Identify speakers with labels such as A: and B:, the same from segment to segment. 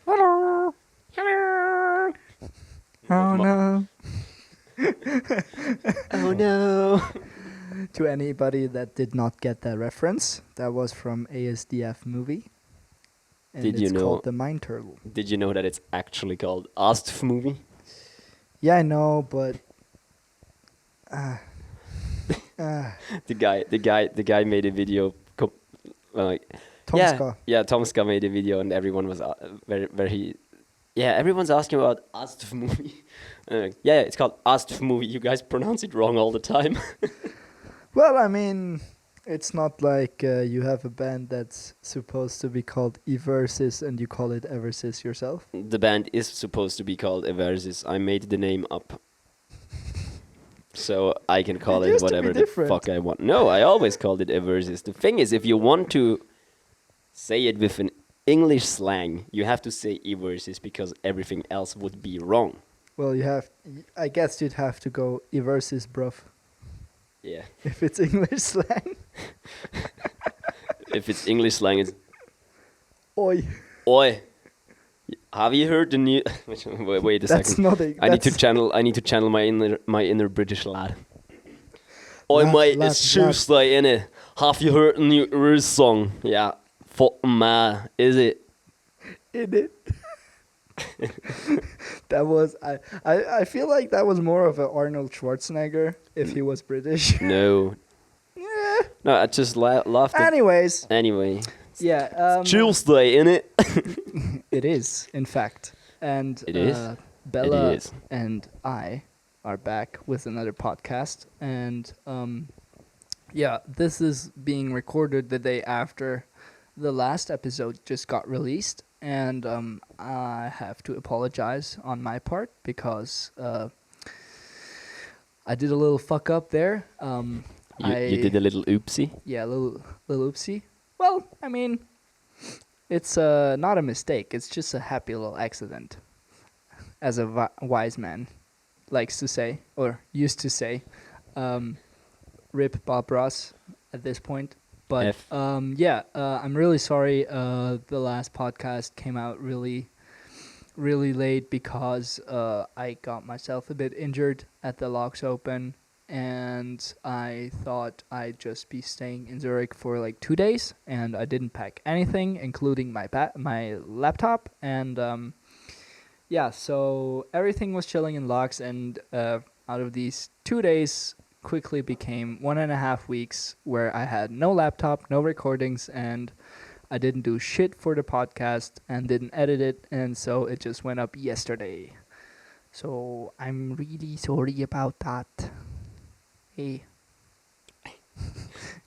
A: Hello. Hello. Oh no.
B: Oh no.
A: To anybody that did not get that reference, that was from ASDF movie. And
B: Did
A: it's
B: you know-
A: called The Mind Turtle.
B: Did you know that it's actually called ASTF movie?
A: Yeah, I know, but
B: The guy made a video. Like,
A: Tomska.
B: yeah, Tomska made a video, and everyone was everyone's asking about ASTF movie. Yeah, it's called ASTF movie. You guys pronounce it wrong all the time.
A: Well, I mean, it's not like you have a band that's supposed to be called Eversis and you call it Eversis yourself.
B: The band is supposed to be called Eversis. I made the name up. So I can call
A: It
B: it
A: used to be
B: whatever the
A: different.
B: fuck I want. No, I always called it Eversis. The thing is, if you want to say it with an English slang, you have to say Eversis because everything else would be wrong.
A: Well, I guess you'd have to go Eversis, bruv,
B: Yeah.
A: if it's English slang.
B: If it's English slang, it's
A: Oi.
B: oi. Have you heard the new? Wait a
A: That's
B: second.
A: not a...
B: I need to
A: that's-
B: channel my inner British lad. Oi,
A: Lad,
B: mate,
A: lad,
B: it's Tuesday, innit? Have you heard the new Riz song? Yeah. Fuck ma, is it?
A: In it. That was... I feel like that was more of a Arnold Schwarzenegger if he was British.
B: No.
A: Yeah.
B: No, I just laughed.
A: Anyways.
B: Anyway.
A: Yeah.
B: Tuesday, innit?
A: It is, in fact. And
B: It is?
A: Bella
B: It is.
A: and I are back with another podcast. And yeah, this is being recorded the day after the last episode just got released. And I have to apologize on my part because I did a little fuck up there.
B: You did a little oopsie.
A: Yeah, little oopsie. Well, I mean, it's not a mistake. It's just a happy little accident, as a wise man likes to say, or used to say. Rip Bob Ross at this point. But
B: F.
A: I'm really sorry. The last podcast came out really, really late because I got myself a bit injured at the Locks Open. And I thought I'd just be staying in Zurich for like 2 days, and I didn't pack anything, including my laptop. And so everything was chilling in Locks, and out of these 2 days quickly became 1.5 weeks where I had no laptop, no recordings, and I didn't do shit for the podcast and didn't edit it, and so it just went up yesterday. So I'm really sorry about that. Hey.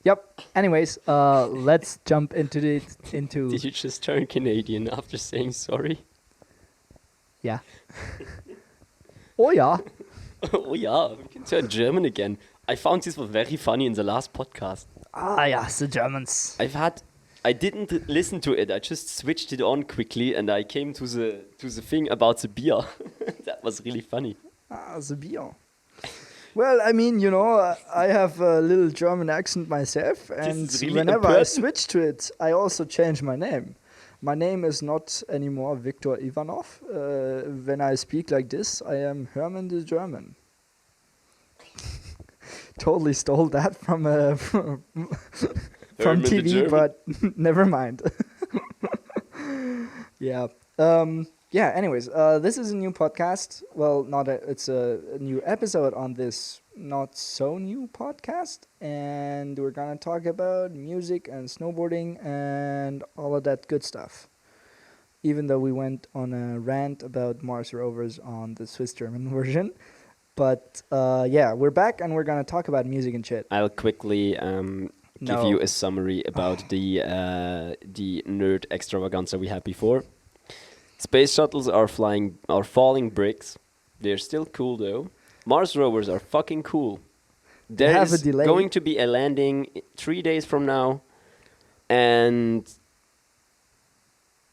A: Yep. Anyways, let's jump into
B: Did you just turn Canadian after saying sorry?
A: Yeah. Oh yeah.
B: Oh yeah, we can turn German again. I found this was very funny in the last podcast.
A: Ah yeah, the Germans.
B: I didn't listen to it. I just switched it on quickly, and I came to the thing about the beer. That was really funny.
A: Ah, the beer. Well, I mean, I have a little German accent myself, and
B: is really
A: whenever I
B: important.
A: switch to it, I also change my name. My name is not anymore Viktor Ivanov. When I speak like this, I am Herman the German. Totally stole that from
B: Herman the
A: TV,
B: German.
A: but never mind. Yeah. Yeah, anyways, this is a new podcast. Well, it's a new episode on this not so new podcast. And we're going to talk about music and snowboarding and all of that good stuff. Even though we went on a rant about Mars rovers on the Swiss German version. But yeah, we're back and we're going to talk about music and shit.
B: I'll quickly give
A: No.
B: you a summary about the nerd extravaganza we had before. Space shuttles are falling bricks. They're still cool though. Mars rovers are fucking cool. There
A: have a
B: is
A: delay.
B: going to be a landing 3 days from now, and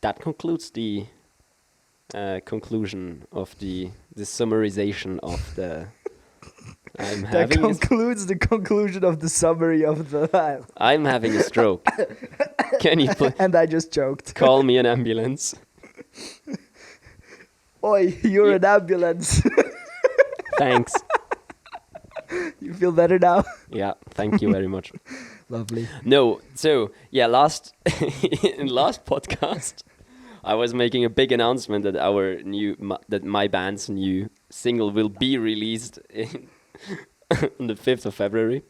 B: that concludes the conclusion of the summarization of the.
A: That concludes the conclusion of the summary of the.
B: I'm having a stroke. Can you
A: And I just joked.
B: call me an ambulance?
A: Oi, you're an ambulance.
B: Thanks.
A: You feel better now?
B: Yeah, thank you very much.
A: Lovely.
B: No, so yeah, in last podcast, I was making a big announcement that that my band's new single will be released on the 5th of February.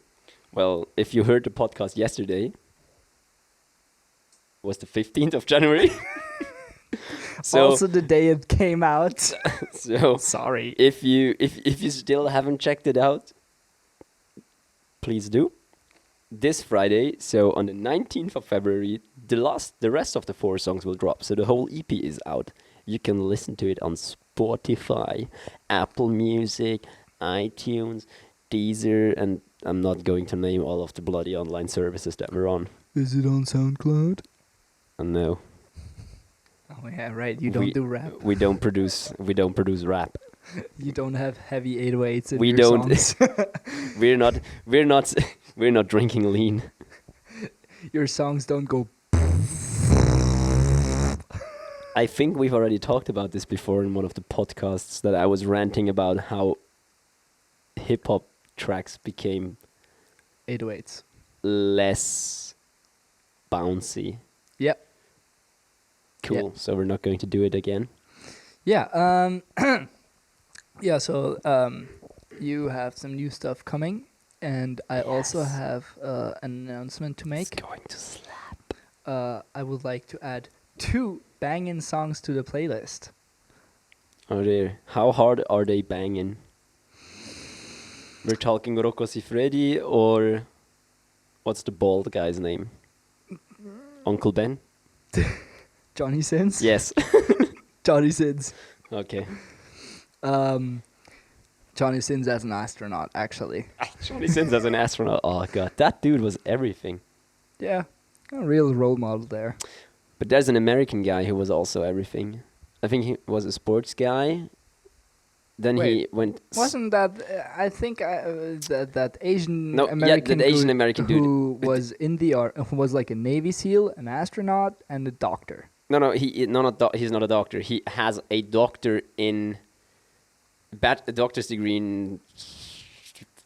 B: Well, if you heard the podcast yesterday, it was the 15th of January. So,
A: Also the day it came out.
B: so
A: Sorry.
B: if you still haven't checked it out, please do. This Friday, so on the 19th of February, the rest of the 4 songs will drop. So the whole EP is out. You can listen to it on Spotify, Apple Music, iTunes, Deezer, and I'm not going to name all of the bloody online services that we're on.
A: Is it on SoundCloud?
B: No.
A: Oh yeah, right. You don't do rap.
B: We don't produce rap.
A: You don't have heavy 808s in
B: We
A: your
B: don't.
A: songs.
B: We're not drinking lean.
A: Your songs don't go.
B: I think we've already talked about this before in one of the podcasts that I was ranting about how hip hop tracks became
A: 808s.
B: less bouncy.
A: Yep.
B: Cool.
A: Yeah.
B: So we're not going to do it again.
A: Yeah. Yeah. So you have some new stuff coming, and I also have an announcement to make.
B: It's going to slap.
A: I would like to add 2 banging songs to the playlist.
B: Oh dear. How hard are they banging? We're talking Rocco Siffredi or what's the bald guy's name? Uncle Ben?
A: Johnny Sins?
B: Yes.
A: Johnny Sins.
B: Okay.
A: Johnny Sins as an astronaut, actually.
B: Johnny Sins as an astronaut. Oh god, that dude was everything.
A: Yeah. A real role model there.
B: But there's an American guy who was also everything. I think he was a sports guy. Then
A: Wait,
B: he went.
A: Wasn't that I think that Asian
B: No,
A: American
B: that Asian
A: dude
B: American dude.
A: who was in the who was like a Navy SEAL, an astronaut, and a doctor.
B: No, he's not a doctor. He has a doctor in a doctor's degree in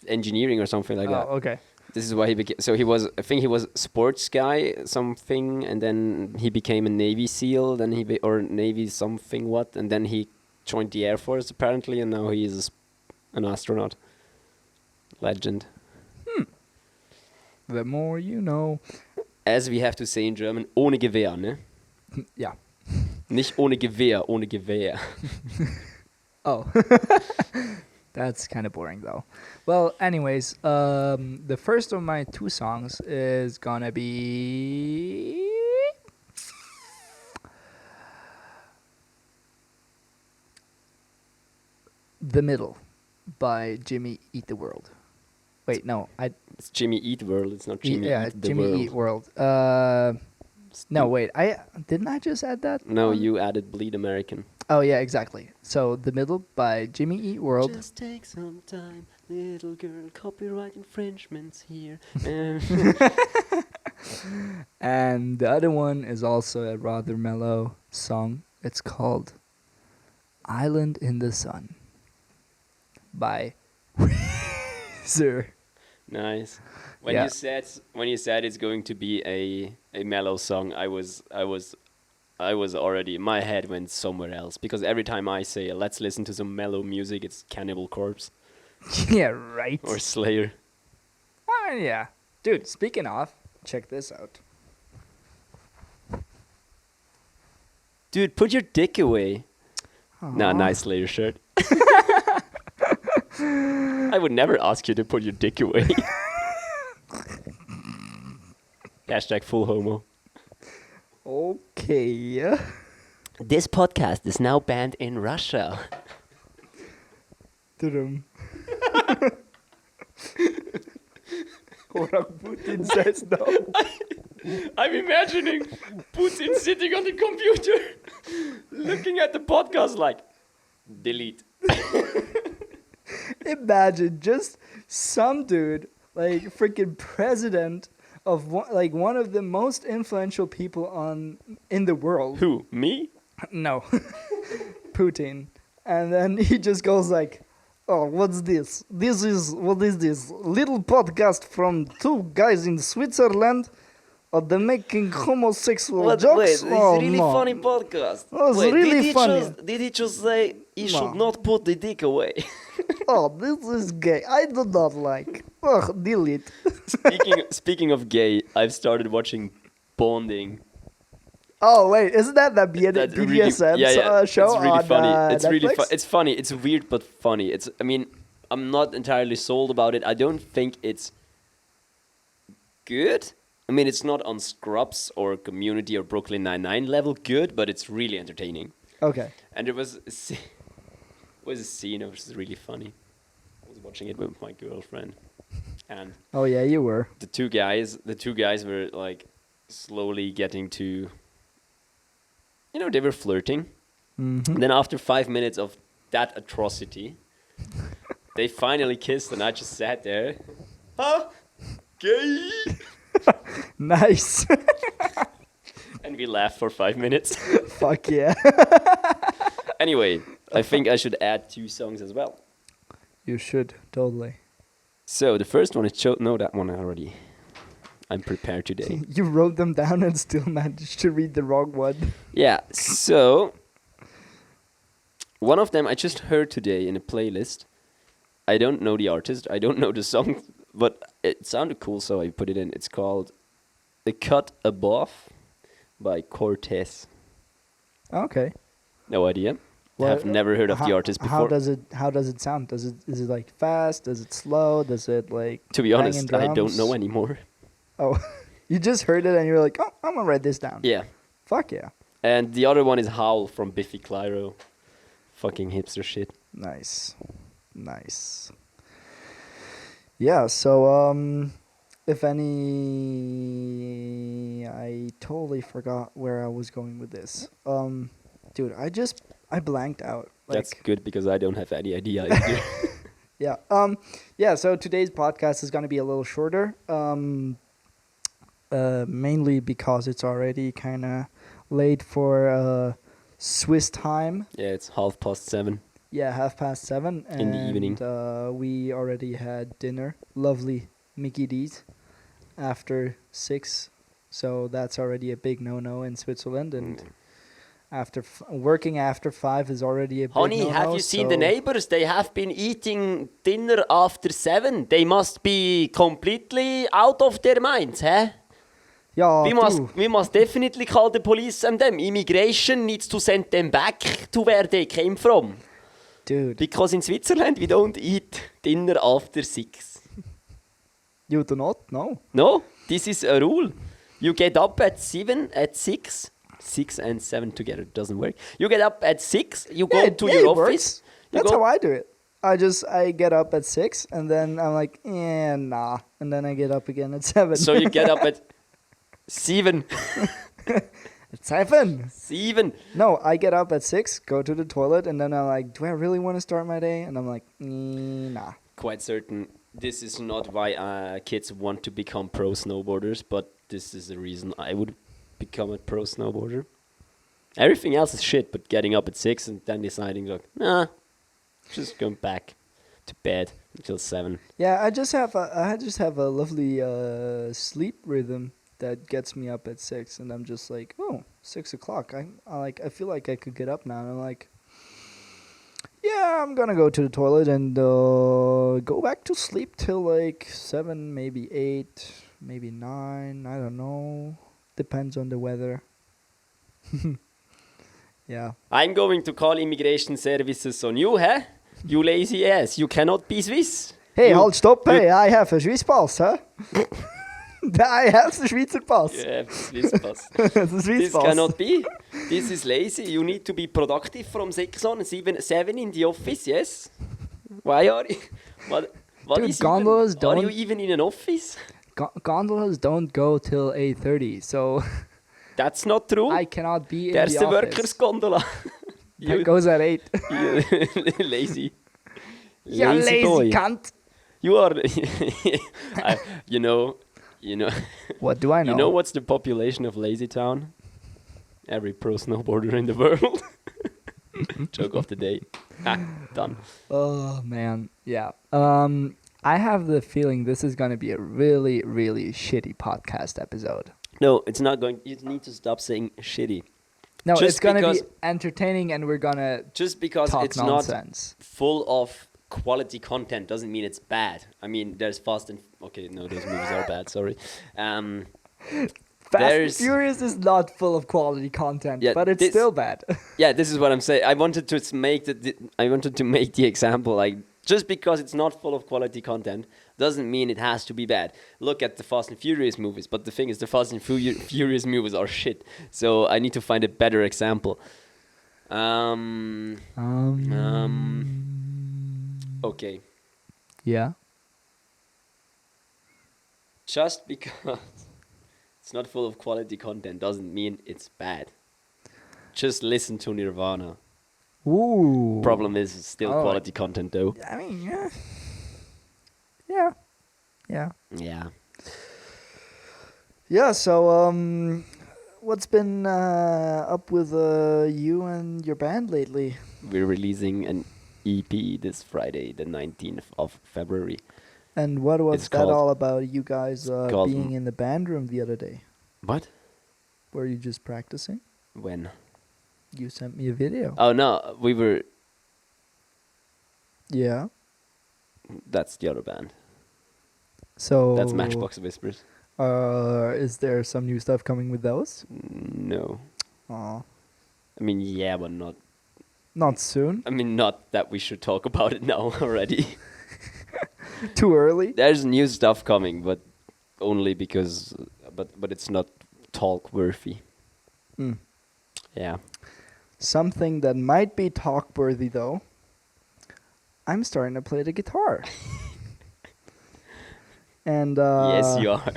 B: engineering or something like that.
A: Oh, okay.
B: This is why he became. So he was. I think he was sports guy something, and then he became a Navy SEAL. Then or Navy something what, and then he joined the Air Force apparently, and now he is an astronaut. Legend.
A: The more you know.
B: As we have to say in German, ohne Gewehr, ne?
A: Yeah.
B: Nicht ohne Gewehr, ohne Gewehr.
A: Oh. That's kind of boring, though. Well, anyways, the first of my 2 songs is gonna be... The Middle by Jimmy Eat the World. Wait, no,
B: It's Jimmy Eat World. It's not Jimmy Eat the
A: Jimmy
B: World.
A: Eat World. No, wait, didn't I just add that?
B: No, you added Bleed American.
A: Oh yeah, exactly. So The Middle by Jimmy Eat World.
B: Just take some time, little girl. Copyright infringements here.
A: And the other one is also a rather mellow song. It's called Island in the Sun by Weezer.
B: Nice. When
A: Yeah.
B: you said it's going to be a mellow song, I was already, my head went somewhere else, because every time I say let's listen to some mellow music, it's Cannibal Corpse
A: Yeah, right.
B: or Slayer.
A: Yeah. Dude, speaking of, check this out.
B: Dude, put your dick away. Nah,
A: Aw.
B: nice Slayer shirt. I would never ask you to put your dick away. Hashtag full homo.
A: Okay.
B: This podcast is now banned in Russia.
A: Dum. Orang Putin says no.
B: I'm imagining Putin sitting on the computer, looking at the podcast like, delete.
A: Imagine just some dude, like freaking president of one of the most influential people in the world.
B: Who? Me?
A: No, Putin. And then he just goes like, "Oh, what's this? What is this? Little podcast from two guys in Switzerland. Are they making homosexual jokes?
B: Wait, it's
A: Oh,
B: really
A: no.
B: funny podcast.
A: Oh, it's really funny.
B: Did he just say he
A: No.
B: should not put the dick away?
A: Oh, this is gay. I do not like. Oh, delete."
B: Speaking of gay, I've started watching Bonding.
A: Oh wait, isn't that the
B: That's
A: BDSM show
B: it's really
A: on
B: funny. It's
A: Netflix?
B: really it's funny. It's weird but funny. I mean, I'm not entirely sold about it. I don't think it's good. I mean, it's not on Scrubs or Community or Brooklyn Nine-Nine level good, but it's really entertaining.
A: Okay.
B: And there was a scene that was really funny. I was watching it with my girlfriend, and
A: Oh yeah, you were.
B: the two guys were like slowly getting to, they were flirting.
A: Mm-hmm.
B: And then after 5 minutes of that atrocity, they finally kissed, and I just sat there. Huh? Gay?
A: Nice.
B: And we laughed for 5 minutes.
A: Fuck yeah.
B: Anyway, I think I should add 2 songs as well.
A: You should totally.
B: So the first one is no, that one already. I'm prepared today.
A: You wrote them down and still managed to read the wrong one.
B: Yeah, so one of them I just heard today in a playlist. I don't know the artist, I don't know the song, but it sounded cool, so I put it in. It's called "The Cut Above" by Cortez.
A: Okay.
B: No idea.
A: Well,
B: Have never heard of the artist before.
A: How does it sound? Is it like fast? Does it slow? Does it like
B: To be honest,
A: banging
B: I don't
A: drums?
B: know anymore.
A: Oh, you just heard it and you're like, "Oh, I'm gonna write this down."
B: Yeah.
A: Fuck yeah.
B: And the other one is Howl from Biffy Clyro. Fucking hipster shit.
A: Nice. Yeah, so if any, I totally forgot where I was going with this. Dude, I blanked out.
B: That's good because I don't have any idea either.
A: Yeah. Yeah, so today's podcast is going to be a little shorter. Mainly because it's already kind of late for Swiss time.
B: Yeah, it's 7:30.
A: Yeah, 7:30.
B: In the evening.
A: We already had dinner. Lovely Mickey D's after 6. So that's already a big no-no in Switzerland. And working after 5 is already a big
B: Honey,
A: no-no.
B: have you seen the neighbors? They have been eating dinner after 7. They must be completely out of their minds, huh?
A: Yeah,
B: We must definitely call the police on them. Immigration needs to send them back to where they came from.
A: dude.
B: Because in Switzerland we don't eat dinner after 6.
A: You do not? No.
B: No, this is a rule. You get up at 6. 6 and 7 together doesn't work. You get up at 6, you go to your
A: it
B: office.
A: works. That's how I do it. I get up at 6 and then I'm like, nah. And then I get up again at 7.
B: So you get up at 7.
A: At 7.
B: 7.
A: No, I get up at 6, go to the toilet, and then I'm like, do I really want to start my day? And I'm like, nah.
B: Quite certain this is not why kids want to become pro snowboarders, but this is the reason I would become a pro snowboarder. Everything else is shit, but getting up at 6 and then deciding, like, nah, just going back to bed until 7.
A: Yeah, I just have a lovely sleep rhythm that gets me up at 6, and I'm just like, oh, 6 o'clock. I feel like I could get up now, and I'm like, yeah, I'm gonna go to the toilet and go back to sleep till like 7, maybe 8, maybe 9. I don't know. Depends on the weather. Yeah.
B: I'm going to call immigration services on you, huh? You lazy ass. You cannot be Swiss.
A: Hey, hold, stop. Hey, I have a Swiss pass, huh? I have the Schweizer pass.
B: Yeah, Swiss pass.
A: The Swiss
B: This
A: pass.
B: cannot be. This is lazy. You need to be productive from 6 on, 7 in the office, yes? Why are you... What
A: Dude,
B: is
A: gondolas
B: even, Are
A: don't-
B: you even in an office?
A: Gondolas don't go till 8:30, so
B: That's not true.
A: I cannot be in
B: There's
A: the
B: the
A: office.
B: workers' gondola.
A: That goes at 8.
B: You lazy.
A: You lazy
B: boy.
A: cunt.
B: You are... You know,
A: What do I know?
B: you know what's the population of Lazy Town? Every pro snowboarder in the world. Joke of the day. Done.
A: Oh man, yeah. I have the feeling this is gonna be a really, really shitty podcast episode.
B: No, it's not going. You need to stop saying shitty.
A: No,
B: Just
A: it's gonna
B: because-
A: be entertaining, and we're gonna
B: Just because
A: talk
B: it's
A: nonsense.
B: not full of quality content doesn't mean it's bad. I mean, there's Fast and okay, no, those movies are bad. Sorry.
A: Fast and
B: there's-
A: Furious is not full of quality content,
B: Yeah,
A: but it's
B: this-
A: still bad.
B: Yeah, this is what I'm saying. I wanted to make the example like just because it's not full of quality content doesn't mean it has to be bad. Look at the Fast and Furious movies, but the thing is, the Fast and Furious movies are shit. So I need to find a better example. Okay,
A: Yeah.
B: just because it's not full of quality content doesn't mean it's bad. Just listen to Nirvana.
A: Ooh.
B: Problem is, it's still
A: Oh.
B: quality content though.
A: I mean, yeah. Yeah. Yeah.
B: Yeah.
A: Yeah, so what's been up with you and your band lately?
B: We're releasing an EP this Friday, the 19th of February.
A: And what was
B: It's
A: that
B: called-
A: all about, you guys
B: called
A: being in the band room the other day?
B: What?
A: Were you just practicing?
B: When?
A: You sent me a video.
B: Oh no, we were.
A: Yeah.
B: That's the other band.
A: So
B: That's Matchbox Whispers.
A: Is there some new stuff coming with those?
B: No,
A: Aw.
B: I mean yeah, but not.
A: Not soon.
B: I mean not that we should talk about it now already.
A: Too early.
B: There's new stuff coming, but only because, but it's not talk worthy.
A: Mm.
B: Yeah.
A: Something that might be talk worthy though. I'm starting to play the guitar. And
B: Yes, you are.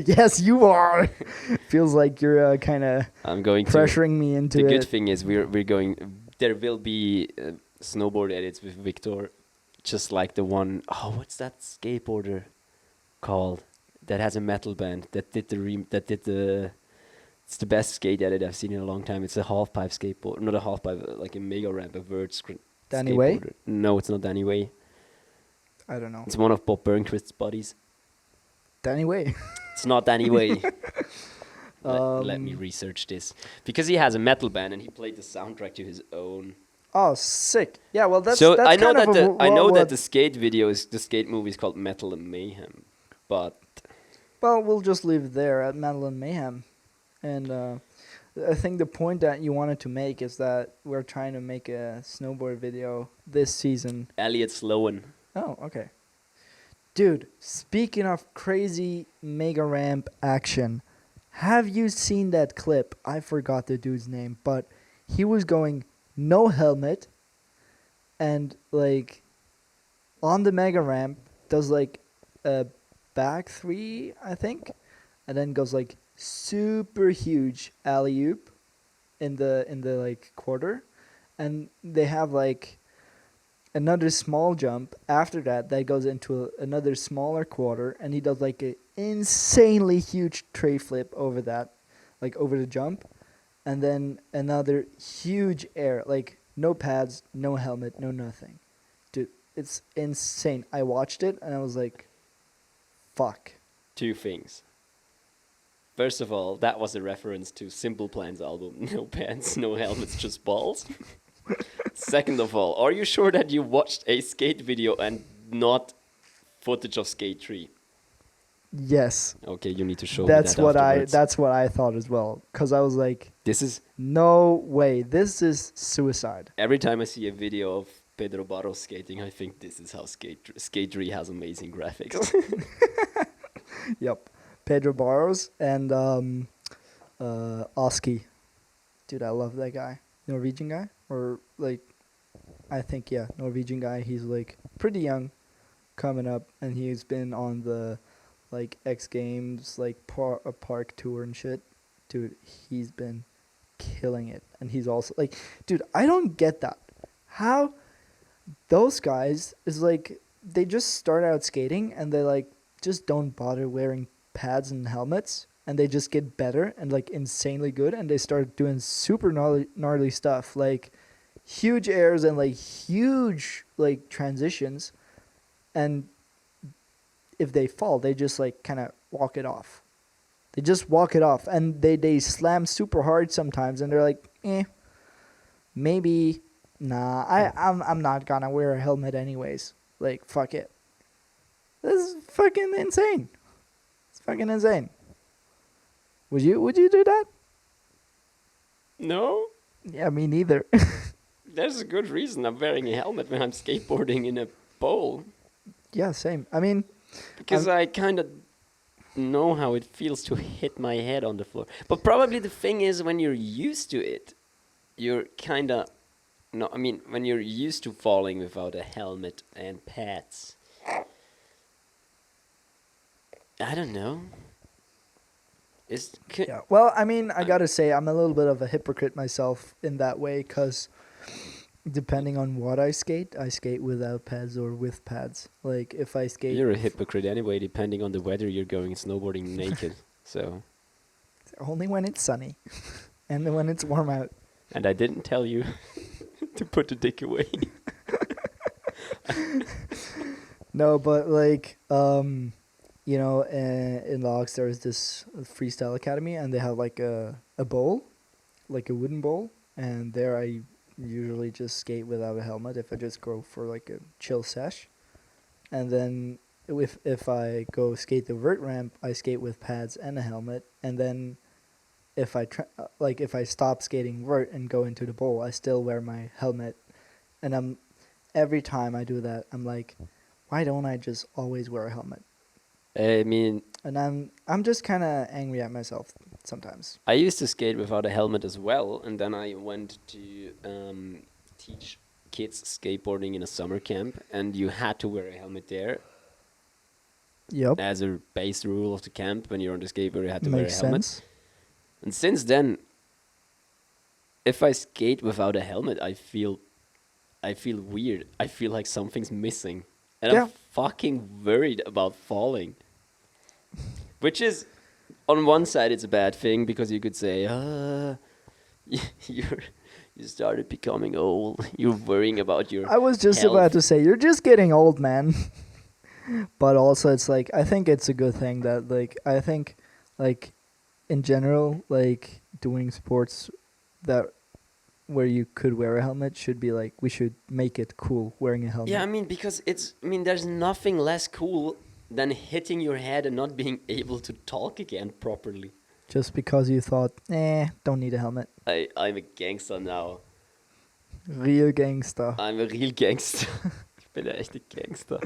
A: yes, you are. Feels like you're kind of
B: I'm going to.
A: pressuring me into
B: The
A: it.
B: good thing is we're going. There will be snowboard edits with Victor, just like the one. Oh, what's that skateboarder called? That has a metal band that did the. It's the best skate edit I've seen in a long time. It's a half pipe skateboard, not a half pipe, like a mega ramp, a vert
A: Danny Way?
B: skateboarder. No, it's not Danny Way.
A: I don't know.
B: It's one of Bob Burnquist's buddies.
A: Danny Way.
B: It's not Danny Way. Let me
A: Um,
B: research this because he has a metal band and he played the soundtrack to his own.
A: Oh, sick. Yeah, well, that's
B: So
A: that's
B: I know
A: kind
B: that
A: of
B: I know that
A: what-
B: the skate video is the skate movie is called Metal and Mayhem, but
A: Well, we'll just leave it there at Metal and Mayhem. And I think the point that you wanted to make is that we're trying to make a snowboard video this season.
B: Elliot Sloan.
A: Oh, okay. Dude, speaking of crazy mega ramp action, have you seen that clip? I forgot the dude's name, but he was going no helmet and like on the mega ramp does like a back three, I think, and then goes like super huge alley oop in the like quarter, and they have like another small jump after that goes into another smaller quarter, and he does like a insanely huge tray flip over that, like over the jump, and then another huge air, like no pads, no helmet, no nothing. Dude, it's insane. I watched it and I was like, fuck.
B: Two things. First of all, that was a reference to Simple Plan's album, No Pants, No Helmets, Just Balls. Second of all, are you sure that you watched a skate video and not footage of Skate 3?
A: Yes.
B: Okay, you need to show
A: That's
B: me that
A: what
B: afterwards.
A: that's what I thought as well, cuz I was like,
B: This is
A: no way. This is suicide.
B: every time I see a video of Pedro Barros skating, I think this is how Skate 3 has amazing graphics.
A: Yep. Pedro Barros and Oski. Dude, I love that guy. Norwegian guy? Or like I think yeah, Norwegian guy. He's like pretty young coming up, and he's been on the like X Games like park tour and shit. Dude, he's been killing it. And he's also like, dude, I don't get that. How those guys is like they just start out skating and they like just don't bother wearing pads and helmets, and they just get better and like insanely good, and they start doing super gnarly stuff, like huge airs and like huge like transitions, and if they fall, they just like kind of walk it off. They just walk it off, and they slam super hard sometimes, and they're like, maybe, nah, I'm not gonna wear a helmet anyways. Like, fuck it. This is fucking insane. It's fucking insane. Would you do that?
B: No,
A: Yeah, me neither.
B: there's a good reason I'm wearing a helmet when I'm skateboarding in a bowl.
A: Yeah, same. I mean,
B: Because I kind of know how it feels to hit my head on the floor. But probably the thing is, when you're used to it, you're kind of... No, I mean, when you're used to falling without a helmet and pads... I don't know.
A: yeah. Well, I mean, I gotta say, I'm a little bit of a hypocrite myself in that way, because depending on what I skate without pads or with pads. Like, if I skate...
B: You're a hypocrite anyway, depending on the weather you're going snowboarding naked. So...
A: Only when it's sunny. And then when it's warm out.
B: And I didn't tell you to put the dick away.
A: No, but like, you know, in Logs there's this freestyle academy, and they have like a bowl, like a wooden bowl, and there I usually just skate without a helmet if I just go for like a chill sesh. And then if I go skate the vert ramp, I skate with pads and a helmet, and then if I stop skating vert and go into the bowl, I still wear my helmet. And every time I do that, I'm like, why don't I just always wear a helmet?
B: I mean...
A: And I'm just kind of angry at myself sometimes.
B: I used to skate without a helmet as well, and then I went to teach kids skateboarding in a summer camp, and you had to wear a helmet there.
A: Yep.
B: As a base rule of the camp, when you're on the skateboard, you had to wear a
A: Makes
B: helmet.
A: sense.
B: And since then, if I skate without a helmet, I feel weird. I feel like something's missing. And
A: Yeah.
B: I'm fucking worried about falling. Which is, on one side, it's a bad thing, because you could say, you started becoming old. You're worrying about your
A: I was just
B: health.
A: about to say, you're just getting old, man. But also, it's like, I think it's a good thing that, like, I think, like, in general, like, doing sports where you could wear a helmet should be like, we should make it cool wearing a helmet.
B: Yeah, I mean, because there's nothing less cool than hitting your head and not being able to talk again properly.
A: Just because you thought, don't need a helmet.
B: I'm a gangster now.
A: Real gangster.
B: I'm a real gangster. Ich bin ein echter Gangster.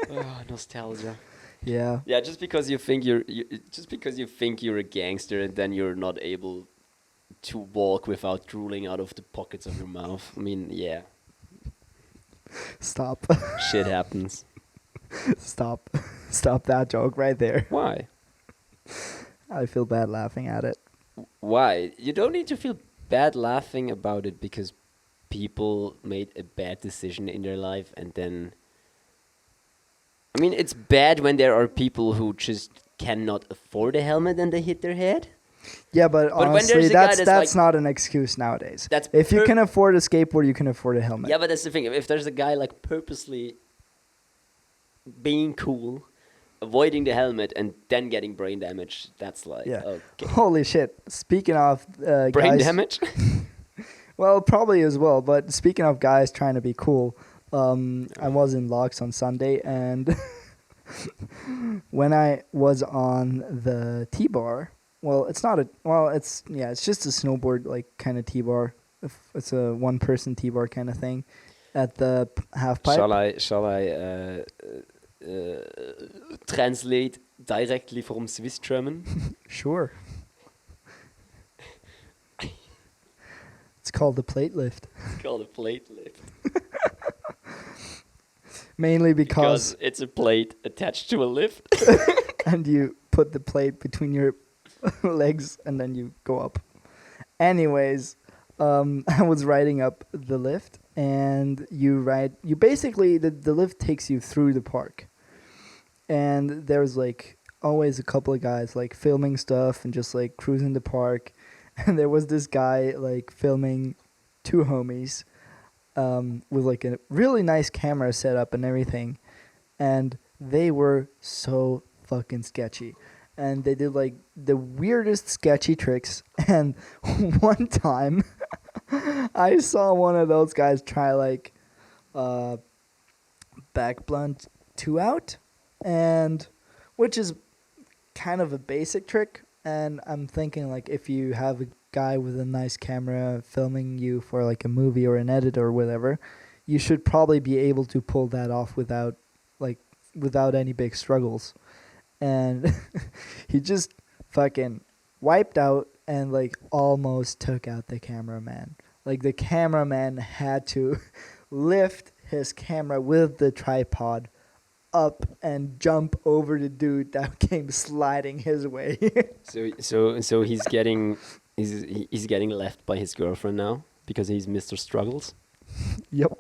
B: Oh, nostalgia.
A: Yeah.
B: Yeah, just because you think you're a gangster and then you're not able to walk without drooling out of the pockets of your mouth. I mean, yeah.
A: Stop.
B: Shit happens.
A: Stop. Stop that joke right there.
B: Why?
A: I feel bad laughing at it.
B: Why? You don't need to feel bad laughing about it because people made a bad decision in their life, and then... I mean, it's bad when there are people who just cannot afford a helmet and they hit their head.
A: Yeah, but
B: when
A: honestly,
B: there's a guy
A: that's
B: like,
A: not an excuse nowadays.
B: That's
A: if you can afford a skateboard, you can afford a helmet.
B: Yeah, but that's the thing. If there's a guy like purposely being cool, avoiding the helmet, and then getting brain damage, that's like,
A: Yeah.
B: okay.
A: Holy shit. Speaking of
B: Brain
A: guys,
B: damage?
A: well, probably as well. But speaking of guys trying to be cool, I was in Locks on Sunday, and when I was on the T-bar, it's just a snowboard like kind of T-bar. It's a one-person T-bar kind of thing at the half pipe.
B: Shall I translate directly from Swiss German?
A: Sure. It's called the plate lift.
B: It's called a plate lift.
A: Mainly because
B: it's a plate attached to a lift.
A: and you put the plate between your legs and then you go up. Anyways, I was riding up the lift, and you basically, the lift takes you through the park. And there's like always a couple of guys like filming stuff and just like cruising the park. And there was this guy like filming two homies with like a really nice camera setup and everything. And they were so fucking sketchy. And they did like the weirdest sketchy tricks. And one time I saw one of those guys try like back blunt 2 out, and which is kind of a basic trick. And I'm thinking like if you have a guy with a nice camera filming you for like a movie or an edit or whatever, you should probably be able to pull that off without any big struggles. And he just fucking wiped out and like almost took out the cameraman. Like the cameraman had to lift his camera with the tripod up and jump over the dude that came sliding his way.
B: So he's getting left by his girlfriend now because he's Mr. Struggles.
A: Yep.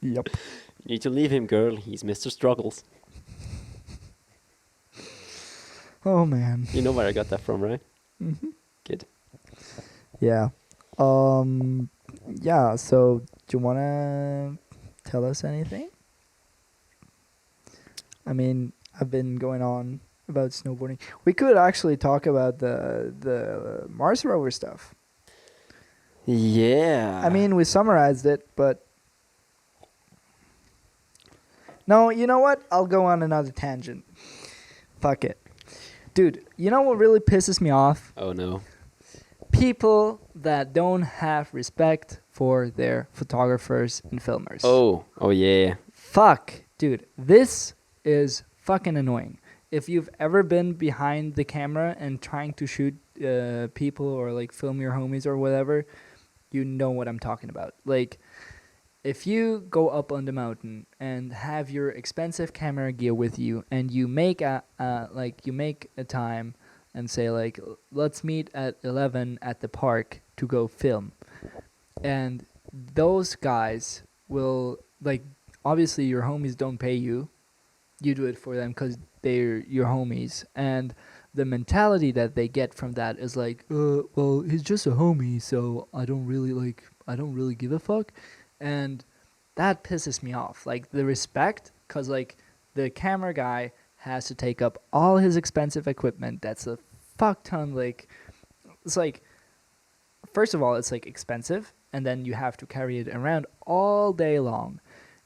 A: Yep.
B: You need to leave him, girl. He's Mr. Struggles.
A: Oh man.
B: You know where I got that from, right?
A: Mm-hmm.
B: Good.
A: Yeah. Yeah, so do you want to tell us anything? I mean, I've been going on about snowboarding. We could actually talk about the Mars rover stuff.
B: Yeah.
A: I mean, we summarized it, but no, you know what? I'll go on another tangent. Fuck it. Dude, you know what really pisses me off?
B: Oh no.
A: People that don't have respect for their photographers and filmers.
B: Oh yeah.
A: Fuck, dude. This is fucking annoying. If you've ever been behind the camera and trying to shoot people or like film your homies or whatever, you know what I'm talking about. Like, if you go up on the mountain and have your expensive camera gear with you and you make a time and say like, let's meet at 11 at the park to go film, and those guys will like, obviously your homies don't pay you. You do it for them because they're your homies, and the mentality that they get from that is like, well, he's just a homie, so I don't really give a fuck, and that pisses me off. Like the respect, because like the camera guy has to take up all his expensive equipment. That's a fuck ton. Like, it's like, first of all, it's like expensive, and then you have to carry it around all day long,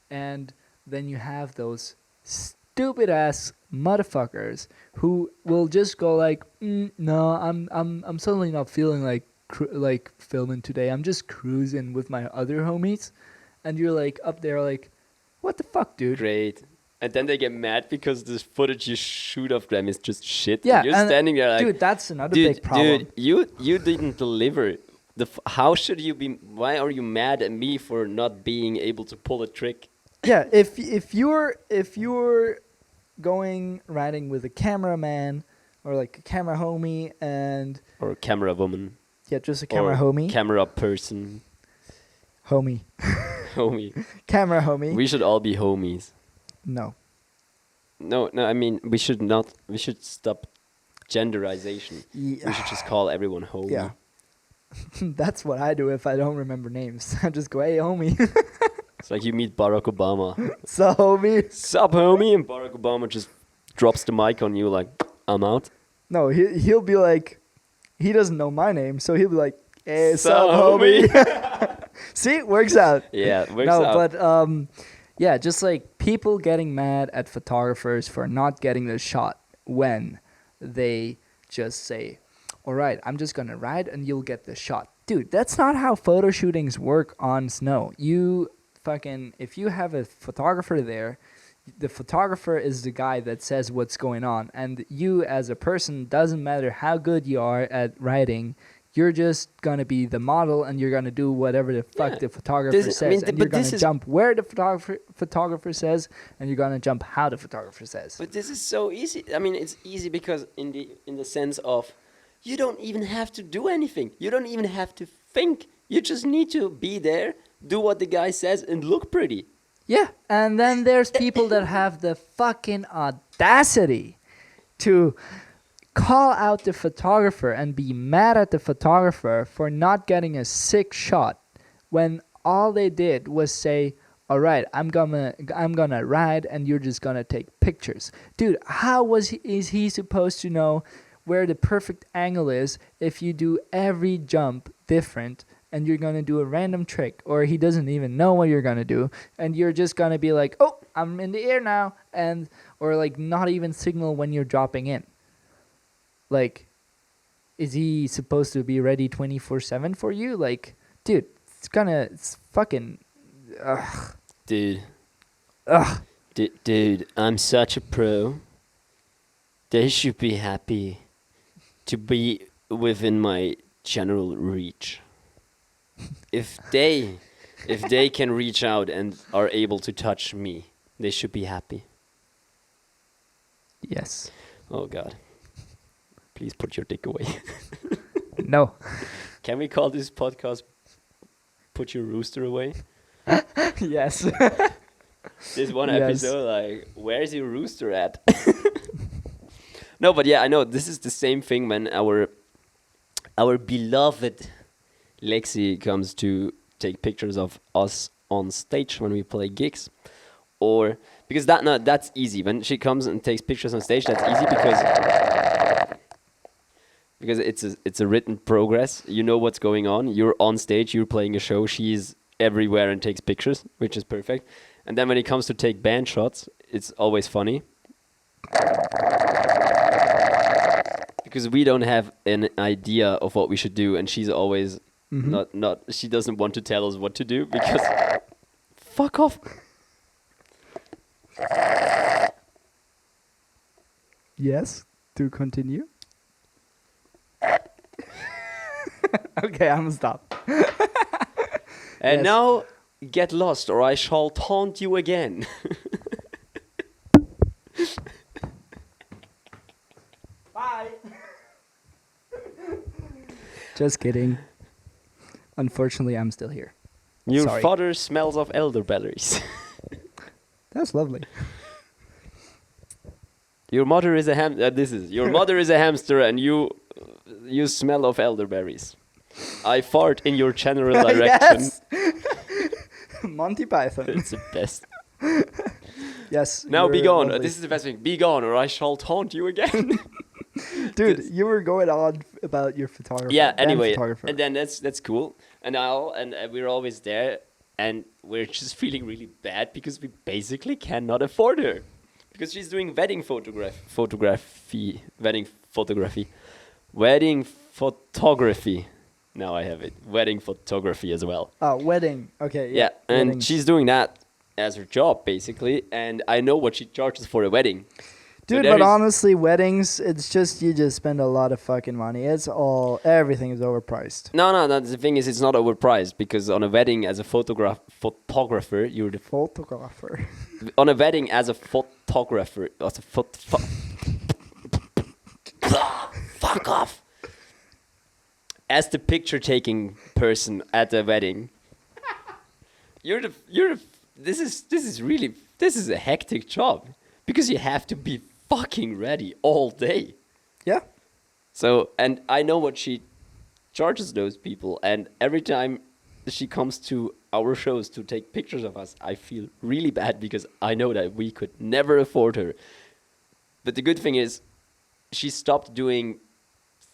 A: and then you have those stupid ass motherfuckers who will just go like, no, I'm suddenly not feeling like filming today. I'm just cruising with my other homies, and you're like up there like, what the fuck, dude?
B: Great. And then they get mad because the footage you shoot of them is just shit.
A: Yeah,
B: and you're standing there like,
A: dude, that's another big problem.
B: Dude, you didn't deliver. How should you be? Why are you mad at me for not being able to pull a trick?
A: Yeah, if you're going riding with a cameraman or like a camera homie and
B: or a camera woman.
A: Yeah, just a camera
B: or
A: homie.
B: Camera person.
A: Homie.
B: Homie.
A: Camera homie.
B: We should all be homies.
A: No.
B: No, I mean, we should not. We should stop genderization.
A: Yeah.
B: We should just call everyone homie.
A: Yeah. That's what I do if I don't remember names. I just go, hey, homie.
B: It's like you meet Barack Obama.
A: So, homie.
B: Sup, homie? And Barack Obama just drops the mic on you like, I'm out.
A: No, he'll be like, he doesn't know my name, so he'll be like, hey, sup,
B: Sup,
A: homie? See, it works out.
B: Yeah, it works out.
A: But yeah, just like people getting mad at photographers for not getting the shot when they just say, all right, I'm just going to ride and you'll get the shot. Dude, that's not how photo shootings work on snow. If you have a photographer there, the photographer is the guy that says what's going on. And you as a person, doesn't matter how good you are at riding, you're just going to be the model and you're going to do whatever the fuck the photographer says. And you're going to jump where the photographer says, and you're going to jump how the photographer says.
B: But this is so easy. I mean, it's easy because in the sense of you don't even have to do anything. You don't even have to think. You just need to be there, do what the guy says, and look pretty.
A: Yeah, and then there's people that have the fucking audacity to call out the photographer and be mad at the photographer for not getting a sick shot when all they did was say, all right, I'm gonna ride and you're just gonna take pictures. Dude, is he supposed to know where the perfect angle is if you do every jump different and you're gonna do a random trick, or he doesn't even know what you're gonna do and you're just gonna be like, oh, I'm in the air now, and or like not even signal when you're dropping in. Like, is he supposed to be ready 24/7 for you? Like, dude, it's fucking, ugh.
B: Dude.
A: Ugh.
B: Dude, I'm such a pro. They should be happy to be within my general reach. If they can reach out and are able to touch me, they should be happy.
A: Yes.
B: Oh God. Please put your dick away.
A: No.
B: Can we call this podcast Put Your Rooster Away?
A: Yes.
B: This one
A: Yes.
B: episode, like, where's your rooster at? No, but yeah, I know this is the same thing when our beloved Lexi comes to take pictures of us on stage when we play gigs, or because that's easy. When she comes and takes pictures on stage, that's easy because it's a written progress. You know what's going on. You're on stage. You're playing a show. She's everywhere and takes pictures, which is perfect. And then when it comes to take band shots, it's always funny. Because we don't have an idea of what we should do, and she's always she doesn't want to tell us what to do because fuck off.
A: Yes. To continue. Okay, I'm gonna stop.
B: And
A: Yes.
B: now get lost, or I shall taunt you again.
A: Bye. Just kidding. Unfortunately, I'm still here.
B: Your
A: Sorry.
B: father smells of elderberries.
A: That's lovely.
B: Your mother is a your mother is a hamster, and you smell of elderberries. I fart in your general direction.
A: Yes. Monty Python.
B: It's the best.
A: Yes.
B: Now
A: you're
B: be gone.
A: lovely.
B: This is the best thing. Be gone, or I shall taunt you again.
A: Dude, you were going on about your photographer.
B: Yeah.
A: band
B: Anyway,
A: photographer.
B: and then that's cool. And we're always there, and we're just feeling really bad because we basically cannot afford her, because she's doing wedding photography. Now I have it. Wedding photography as well.
A: Oh, wedding. Okay.
B: Yeah, and
A: weddings.
B: she's doing that as her job basically, and I know what she charges for a wedding. So
A: Dude,
B: there
A: but
B: is-
A: honestly, weddings, it's just, you just spend a lot of fucking money. Everything is overpriced.
B: No. The thing is, it's not overpriced, because on a wedding as a photographer, you're the
A: Photographer.
B: on a wedding as a photographer. Fuck off. As the picture taking person at the wedding, this is a hectic job, because you have to be fucking ready all day.
A: Yeah.
B: So, and I know what she charges those people, and every time she comes to our shows to take pictures of us, I feel really bad, because I know that we could never afford her. But the good thing is, she stopped doing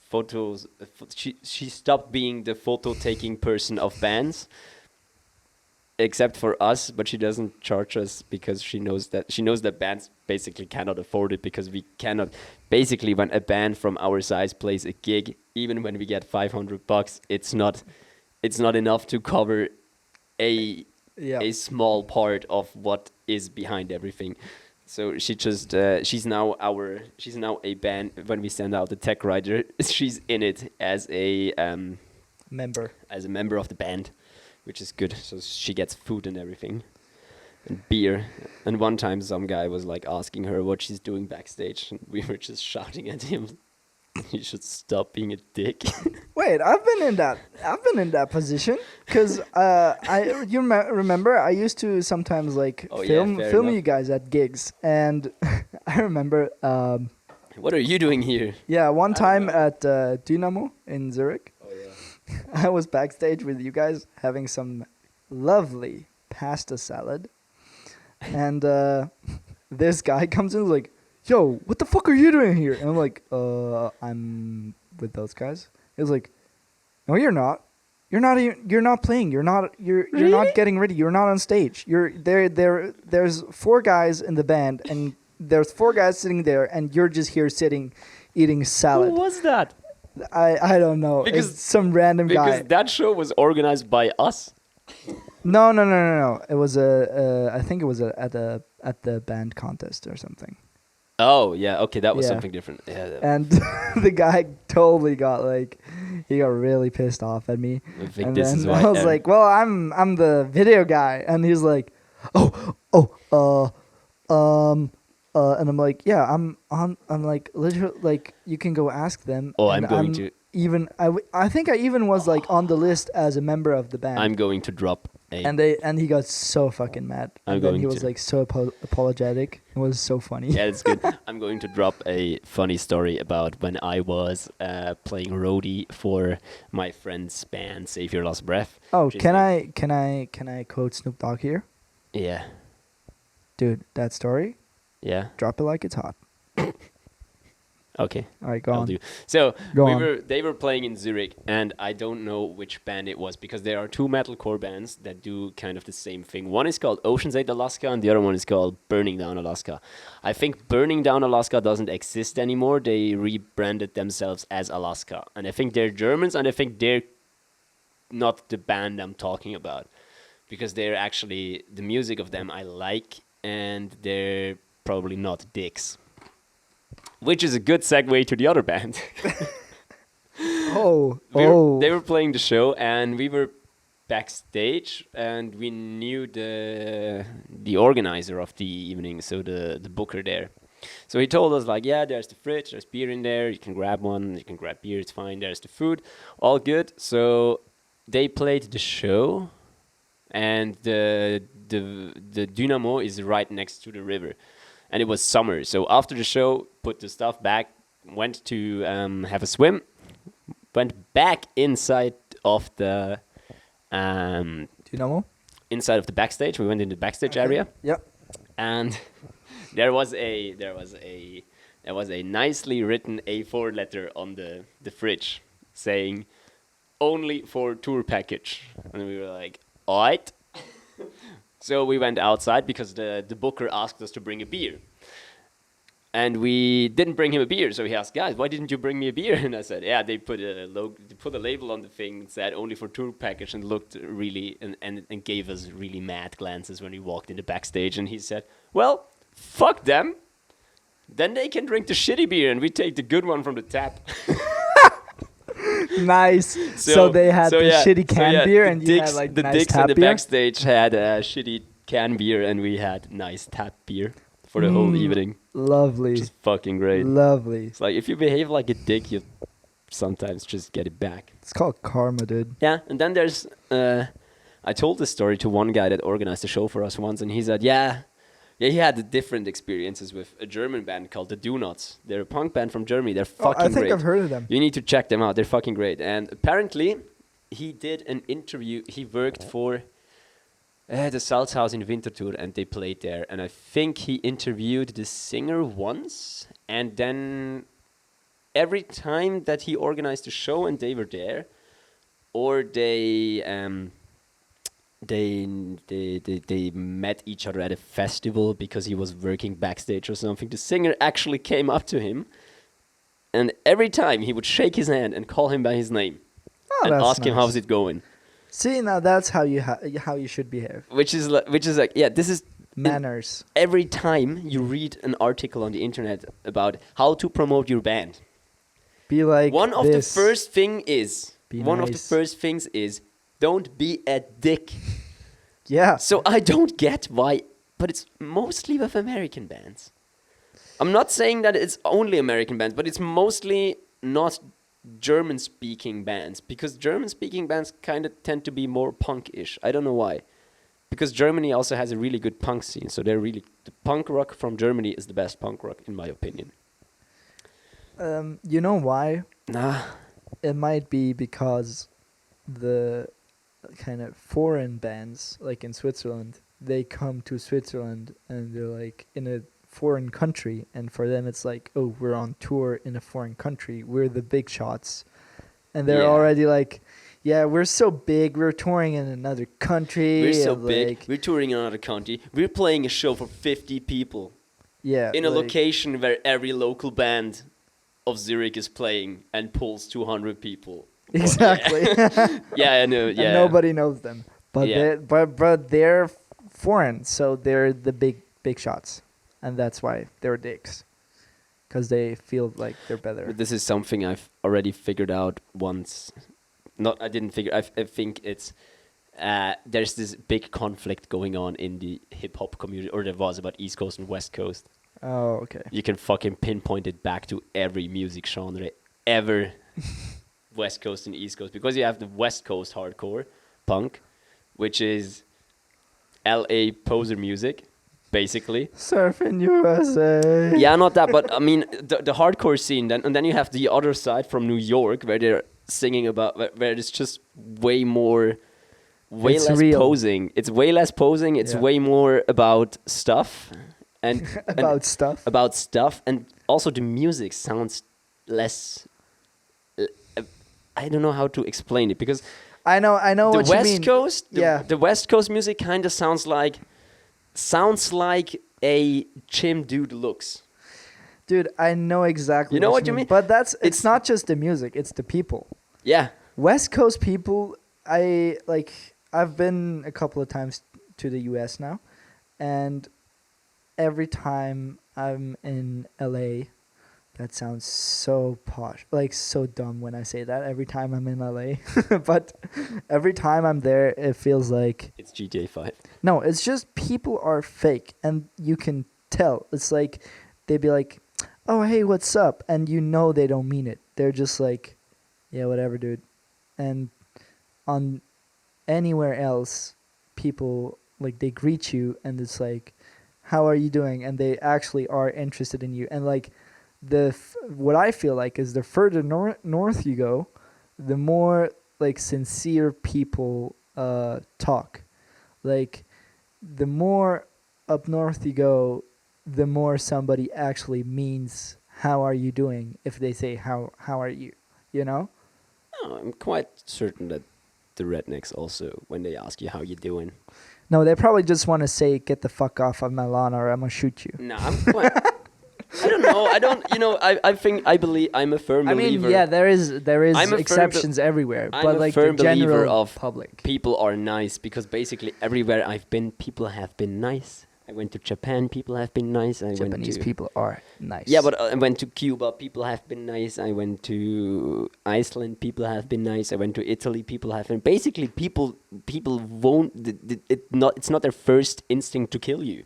B: photos. She stopped being the photo taking person of bands, except for us. But she doesn't charge us, because she knows that bands basically cannot afford it, because we cannot. Basically, when a band from our size plays a gig, even when we get $500, it's not enough to cover a small part of what is behind everything. So she just she's now a band. When we send out the tech writer, she's in it as a
A: Member.
B: of the band, which is good. So she gets food and everything, and beer. And one time, some guy was like asking her what she's doing backstage, and we were just shouting at him, "You should stop being a dick."
A: Wait, I've been in that position, because remember I used to sometimes like
B: Oh, yeah, fair
A: film
B: enough.
A: you guys at gigs, and I remember
B: What are you doing here?
A: Yeah, one
B: I don't
A: time
B: know.
A: at Dynamo in Zurich,
B: Oh yeah.
A: I was backstage with you guys having some lovely pasta salad, and this guy comes in and is like, "Yo, what the fuck are you doing here?" And I'm like, I'm with those guys." He was like, "No, you're not. You're not playing. You're not
B: Really?
A: not getting ready. You're not on stage. You're there. There's 4 guys in the band, and there's 4 guys sitting there, and you're just here sitting, eating
B: Who
A: salad."
B: was that?
A: I don't know.
B: Because-
A: It's some random
B: Because
A: guy.
B: that show was organized by us.
A: No. It was I think it was at the band contest or something.
B: Oh yeah, okay, that was
A: Yeah.
B: something different. Yeah,
A: And the guy totally got he got really pissed off at me.
B: I think
A: And
B: this
A: then
B: is why.
A: I was like, "Well, I'm the video guy," and he's like, and I'm like, "Yeah, I'm like literally like you can go ask them."
B: Oh,
A: and
B: I'm going to.
A: even I think I even was like on the list as a member of the band.
B: I'm going to drop a.
A: And he got so fucking mad.
B: I'm
A: And then
B: going
A: he was
B: to.
A: like so apologetic. It was so funny.
B: Yeah, it's good. I'm going to drop a funny story about when I was playing roadie for my friend's band, Save Your Last Breath.
A: Oh,
B: which is
A: can I quote Snoop Dogg here?
B: Yeah,
A: Dude, that story,
B: yeah.
A: drop it like it's hot.
B: Okay.
A: All right, go
B: I'll
A: on.
B: do. So
A: Go on.
B: they were playing in Zurich, and I don't know which band it was because there are 2 metalcore bands that do kind of the same thing. One is called Ocean's 8 Alaska, and the other one is called Burning Down Alaska. I think Burning Down Alaska doesn't exist anymore. They rebranded themselves as Alaska, and I think they're Germans, and I think they're not the band I'm talking about because they're actually the music of them I like, and they're probably not dicks. Which is a good segue to the other band. They were playing the show, and we were backstage, and we knew the organizer of the evening, so the booker there. So he told us, like, yeah, there's the fridge, there's beer in there, you can grab one, you can grab beer, it's fine, there's the food, all good. So they played the show, and the Dynamo is right next to the river. And it was summer, so after the show, put the stuff back, went to have a swim, went back inside of the
A: Dynamo?
B: inside of the backstage. We went in the backstage area,
A: Yep.
B: and there was a nicely written A4 letter on the fridge saying only for tour package, and we were like, all right. So we went outside because the booker asked us to bring a beer. And we didn't bring him a beer, so he asked, guys, why didn't you bring me a beer? And I said, yeah, they put a label on the thing and said only for tour package, and looked really and gave us really mad glances when we walked in the backstage. And he said, well, fuck them. Then they can drink the shitty beer, and we take the good one from the tap.
A: Nice. So they had the shitty can beer, and you had like
B: the
A: nice
B: dicks
A: tap
B: in the
A: beer.
B: backstage had a shitty can beer, and we had nice tap beer for the whole evening.
A: Lovely.
B: Which is fucking great.
A: Lovely.
B: It's like if you behave like a dick, you sometimes just get it back.
A: It's called karma, dude.
B: Yeah, and then there's I told this story to one guy that organized the show for us once, and he said, yeah, he had different experiences with a German band called the Do Nots. They're a punk band from Germany. They're fucking
A: I think
B: great.
A: I've heard of them.
B: You need to check them out. They're fucking great. And apparently, he did an interview. He worked for the Salzhaus in Winterthur, and they played there. And I think he interviewed the singer once, and then every time that he organized a show and they were there, or they met each other at a festival because he was working backstage or something, the singer actually came up to him, and every time he would shake his hand and call him by his name and
A: that's
B: ask him
A: nice.
B: how's it going.
A: See, now that's how you should behave.
B: Which is like, yeah, this is
A: Manners.
B: every time you read an article on the internet about how to promote your band.
A: Be like
B: One of the
A: this.
B: first things is don't be a dick.
A: Yeah.
B: So I don't get why, but it's mostly with American bands. I'm not saying that it's only American bands, but it's mostly not German-speaking bands, because German-speaking bands kind of tend to be more punk-ish. I don't know why. Because Germany also has a really good punk scene, so the punk rock from Germany is the best punk rock, in my opinion.
A: You know why?
B: Nah.
A: It might be because the kind of foreign bands, like in Switzerland, they come to Switzerland and they're like in a foreign country, and for them it's like, oh, we're on tour in a foreign country, we're the big shots, and they're
B: Yeah.
A: already like, yeah, we're so big, we're touring in another country.
B: We're so
A: and,
B: big.
A: like,
B: We're touring in another country. We're playing a show for 50 people
A: yeah,
B: in a
A: like,
B: location where every local band of Zurich is playing and pulls 200 people. But
A: exactly.
B: Yeah, I know.
A: And
B: Yeah.
A: nobody knows them, but
B: Yeah.
A: they're foreign, so they're the big shots, and that's why they're dicks, because they feel like they're better.
B: But this is something I've already figured out once. Not, I didn't figure. I think it's there's this big conflict going on in the hip hop community, or there was, about East Coast and West Coast.
A: Oh, okay.
B: You can fucking pinpoint it back to every music genre ever, West Coast and East Coast, because you have the West Coast hardcore punk, which is LA poser music, basically.
A: Surfing USA.
B: Yeah, not that, but I mean the hardcore scene. And then you have the other side from New York, where they're singing about where it's just way
A: It's
B: less
A: real.
B: posing. It's way less posing. It's
A: Yeah.
B: way more about stuff and
A: About stuff.
B: and also the music sounds less. I don't know how to explain it, because
A: I know
B: the
A: what you
B: West
A: mean.
B: Coast,
A: Yeah.
B: the West Coast music kind of sounds like a chim dude looks.
A: Dude, I know exactly.
B: You know what you mean?
A: But it's
B: It's-
A: not just the music; it's the people.
B: Yeah.
A: West Coast people. I've been a couple of times to the U.S. now, and every time I'm in L.A., that sounds so posh, like so dumb when I say that. Every time I'm in L.A., but every time I'm there, it feels like
B: It's GTA 5.
A: no. It's just people are fake, and you can tell. It's like they'd be like, "Oh, hey, what's up?" and you know they don't mean it. They're just like, "Yeah, whatever, dude." And on anywhere else, people like they greet you and it's like, how are you doing? And they actually are interested in you. And like what I feel like is the further north you go, the more like sincere people talk. Like the more up north you go, the more somebody actually means how are you doing if they say how are you, you know?
B: Oh, I'm quite certain that the rednecks also, when they ask you how you doing.
A: No, they probably just want to say, get the fuck off of my lawn or I'm going to shoot you.
B: No, I'm quite... I don't know. I don't... You know, I believe... I'm a firm believer...
A: I mean, yeah, there is
B: I'm a firm
A: exceptions everywhere.
B: I'm
A: But
B: a
A: like
B: firm
A: the
B: believer
A: general
B: of
A: public.
B: people are nice, because basically everywhere I've been, people have been nice. I went to Japan, people have been nice.
A: Japanese people are nice.
B: Yeah, but I went to Cuba, people have been nice. I went to Iceland, people have been nice. I went to Italy, people have been... Basically, people won't... It's not their first instinct to kill you.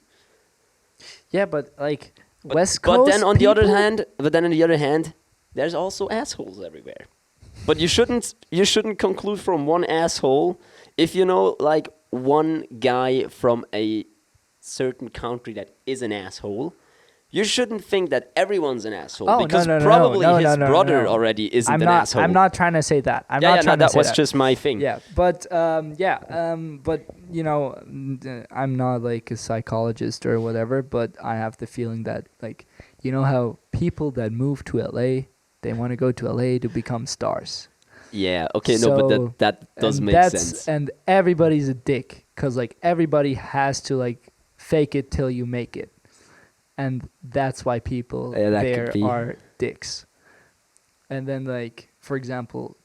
A: Yeah, but like
B: But,
A: West Coast
B: but then on the other
A: people-
B: hand, there's also assholes everywhere. But you shouldn't conclude from one asshole if you know like one guy from a certain country that is an asshole. You shouldn't think that everyone's an asshole,
A: Oh,
B: because
A: no,
B: probably
A: no,
B: his
A: no,
B: brother
A: no.
B: already isn't
A: I'm
B: an
A: not.
B: asshole.
A: I'm not trying to say that. I'm
B: yeah,
A: not
B: yeah, no,
A: trying to
B: that
A: say
B: was
A: that.
B: just my thing.
A: Yeah, but but you know, I'm not like a psychologist or whatever, but I have the feeling that like you know how people that move to LA, they want to go to LA to become stars.
B: Yeah, okay, no, but
A: So-
B: that does
A: And
B: make sense.
A: And everybody's a dick because like everybody has to like fake it till you make it, and that's why people
B: Yeah, that could
A: there
B: be.
A: are dicks. And then like for example,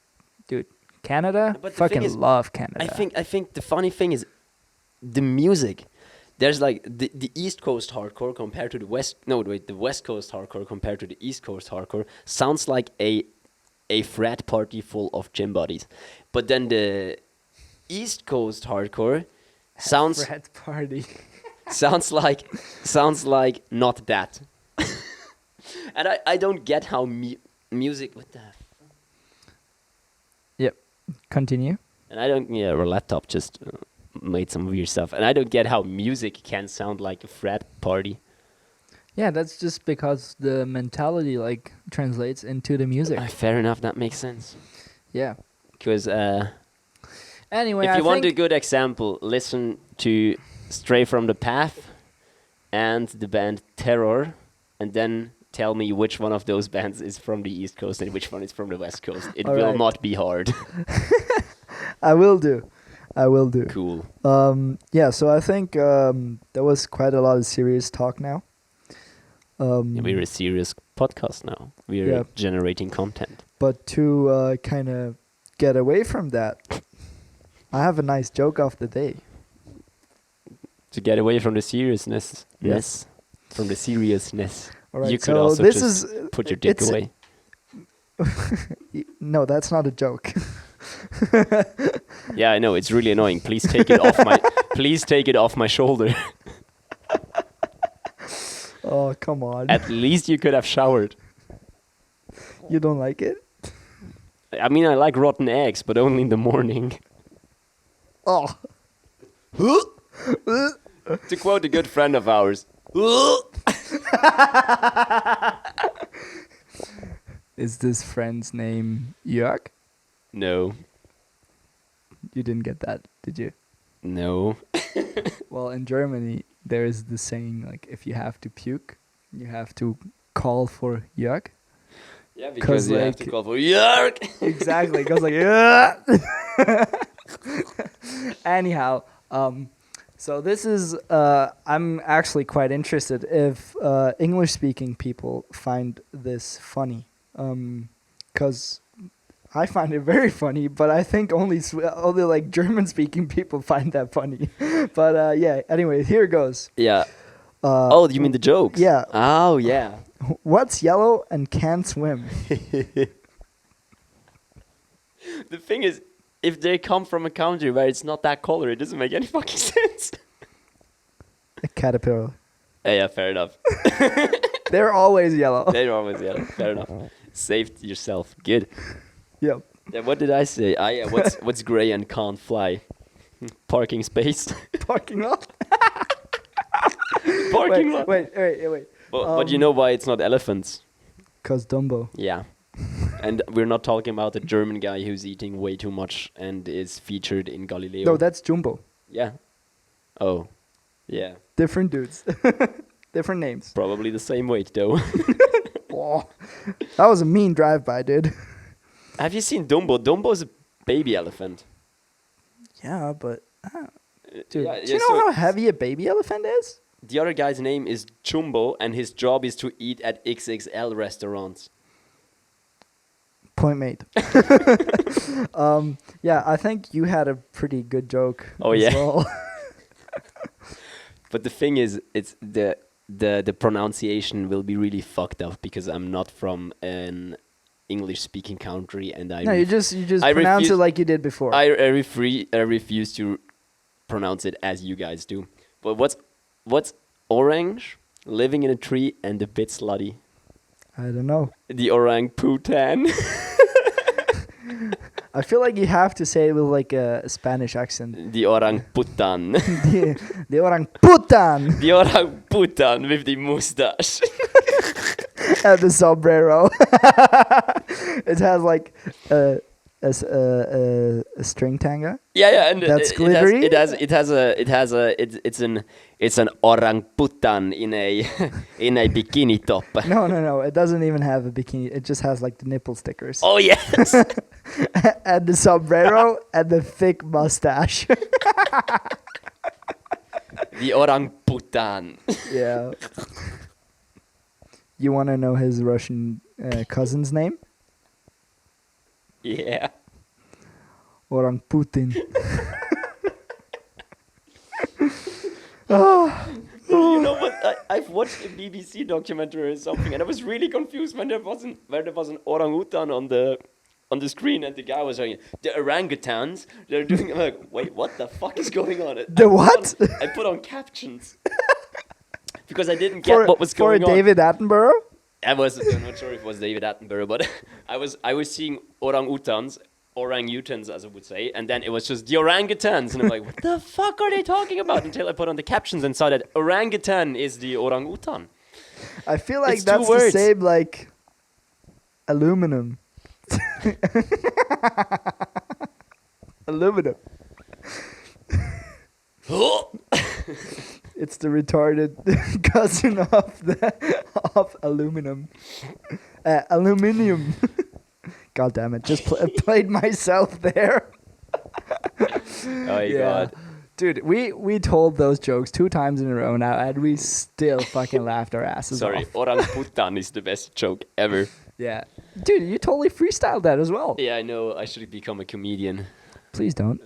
A: dude, Canada,
B: But the
A: fucking
B: thing is,
A: love Canada.
B: I think the funny thing is the music. There's like the East Coast hardcore compared to the the West Coast hardcore compared to the East Coast hardcore sounds like a frat party full of gym buddies. But then the East Coast hardcore sounds
A: Frat party.
B: sounds like not that. And I don't get how music, what the f-
A: Yep. Continue.
B: and I don't, yeah, our laptop just made some weird stuff, and I don't get how music can sound like a frat party.
A: Yeah, that's just because the mentality like translates into the music.
B: Fair enough, that makes sense.
A: Yeah.
B: Because
A: Anyway,
B: if
A: I
B: you want a
A: think
B: good example, listen to Stray from the Path and the band Terror, and then tell me which one of those bands is from the East Coast and which one is from the West Coast. It
A: All
B: will
A: right.
B: not be hard.
A: I will do. I will do.
B: Cool.
A: Yeah, so I think there was quite a lot of serious talk now.
B: Yeah, we're a serious podcast now. We're
A: Yeah.
B: generating content.
A: But to kind of get away from that, I have a nice joke of the day.
B: To get away from the seriousness.
A: Yes.
B: From the seriousness.
A: All right,
B: You could
A: so
B: also
A: this
B: just
A: is
B: put your dick
A: it's-
B: away.
A: No, that's not a joke.
B: Yeah, I know, it's really annoying. Please take it off my please take it off my shoulder.
A: Oh, come on.
B: At least you could have showered.
A: You don't like it?
B: I mean, I like rotten eggs, but only in the morning.
A: Oh.
B: To quote a good friend of ours.
A: Is this friend's name Jörg?
B: No.
A: You didn't get that, did you?
B: No.
A: Well, in Germany, there is the saying, like, if you have to puke, you have to call for Jörg.
B: Yeah,
A: 'Cause,
B: because you have to
A: like-
B: call for Jörg.
A: Exactly. It goes like, yeah. Anyhow, so this is, I'm actually quite interested if English-speaking people find this funny. Because I find it very funny, but I think only like German-speaking people find that funny. But yeah, anyway, here goes.
B: Yeah.
A: Uh,
B: Oh, you mean the jokes?
A: Yeah.
B: Oh, yeah.
A: What's yellow and can't swim?
B: The thing is, if they come from a country where it's not that color, it doesn't make any fucking sense.
A: A caterpillar.
B: Yeah, fair enough.
A: They're always yellow.
B: They're always yellow. Fair enough. Saved yourself. Good.
A: Yep.
B: Yeah, what did I say? Yeah, what's gray and can't fly? Parking space.
A: Parking lot.
B: Parking lot.
A: Wait.
B: But you know why it's not elephants?
A: Cause Dumbo.
B: Yeah. And we're not talking about the German guy who's eating way too much and is featured in Galileo.
A: No, that's Jumbo.
B: Yeah. Oh. Yeah.
A: Different dudes. Different names.
B: Probably the same weight though.
A: Oh, that was a mean drive-by, dude.
B: Have you seen Dumbo? Dumbo's a baby elephant.
A: Yeah, but dude,
B: Yeah,
A: do you know
B: so
A: how heavy a baby elephant is?
B: the other guy's name is Jumbo, and his job is to eat at XXL restaurants.
A: Point made. Yeah, I think you had a pretty good joke.
B: Oh,
A: as
B: yeah.
A: well.
B: But the thing is, it's the pronunciation will be really fucked up because I'm not from an English-speaking country, and
A: No, you just
B: I
A: pronounce
B: refuse-
A: it like you did before.
B: I refuse to pronounce it as you guys do. But what's orange, living in a tree, and a bit slutty?
A: I don't know.
B: The orangutan.
A: I feel like you have to say it with like a Spanish accent.
B: The orangutan.
A: The orangutan
B: The orangutan with the mustache.
A: and the sombrero. It has like a string tanga.
B: Yeah, and
A: That's glittery?
B: It's an orangutan in a in a bikini top.
A: No. It doesn't even have a bikini. It just has like the nipple stickers.
B: Oh yes.
A: And the sombrero and the thick mustache.
B: The orangutan.
A: Yeah. You want to know his Russian cousin's name?
B: Yeah.
A: Orang Putin.
B: You know what? I've watched a BBC documentary or something, and I was really confused when there was an orangutan on the screen, and the guy was saying the orangutans. They're doing. I'm like, wait, what the fuck is going on?
A: The what?
B: I put on captions because I didn't get what was going
A: for
B: on.
A: David Attenborough?
B: I'm not sure if it was David Attenborough, but I was seeing orangutans, as I would say, and then it was just the orangutans, and I'm like, what the fuck are they talking about? Until I put on the captions and saw that orangutan is the orangutan.
A: I feel like
B: It's two
A: that's the
B: words.
A: same like aluminum. Aluminum. It's the retarded cousin of aluminum. Aluminium. God damn it! Just played myself there.
B: Oh my god.
A: Dude, we told those jokes 2 times in a row now, and we still fucking laughed our asses
B: Sorry,
A: off.
B: orangutan is the best joke ever.
A: Yeah. Dude, you totally freestyled that as well.
B: Yeah, I know. I should become a comedian.
A: Please don't.